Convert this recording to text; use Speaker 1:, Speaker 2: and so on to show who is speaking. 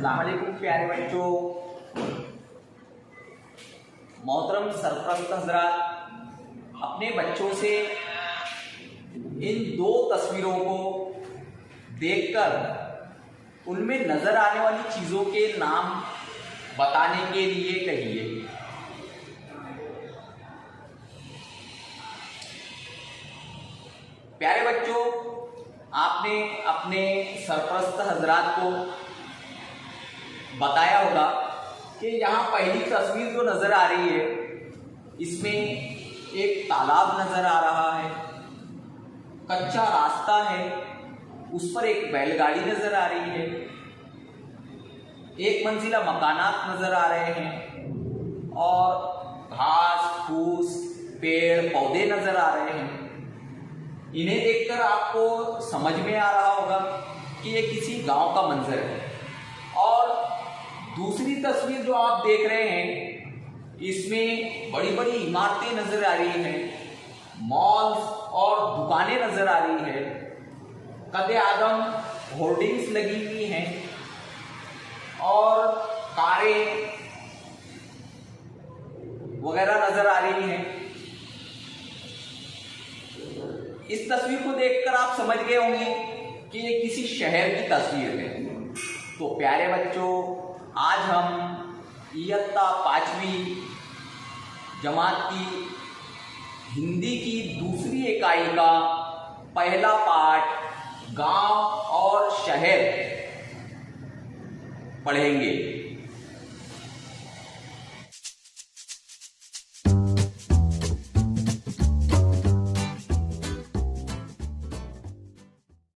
Speaker 1: अस्सलाम वालेकुम प्यारे बच्चों, मोहतरम सरपरस्त हजरात, अपने बच्चों से इन दो तस्वीरों को देखकर उनमें नजर आने वाली चीजों के नाम बताने के लिए कहिए। प्यारे बच्चों, आपने अपने सरपरस्त हजरात को बताया होगा कि यहाँ पहली तस्वीर जो नजर आ रही है इसमें एक तालाब नजर आ रहा है, कच्चा रास्ता है, उस पर एक बैलगाड़ी नजर आ रही है, एक मंजिला मकानात नजर आ रहे हैं और घास फूस पेड़ पौधे नजर आ रहे हैं। इन्हें देखकर आपको समझ में आ रहा होगा कि ये किसी गांव का मंजर है। और दूसरी तस्वीर जो आप देख रहे हैं इसमें बड़ी बड़ी इमारतें नजर आ रही हैं, मॉल्स और दुकानें नजर आ रही है, कदे आदम होर्डिंग्स लगी हुई हैं और कारें वगैरह नजर आ रही हैं। इस तस्वीर को देखकर आप समझ गए होंगे कि ये किसी शहर की तस्वीर है। तो प्यारे बच्चों, आज हम इयत्ता 5वीं जमात की हिंदी की दूसरी इकाई का पहला पाठ गांव और शहर पढ़ेंगे।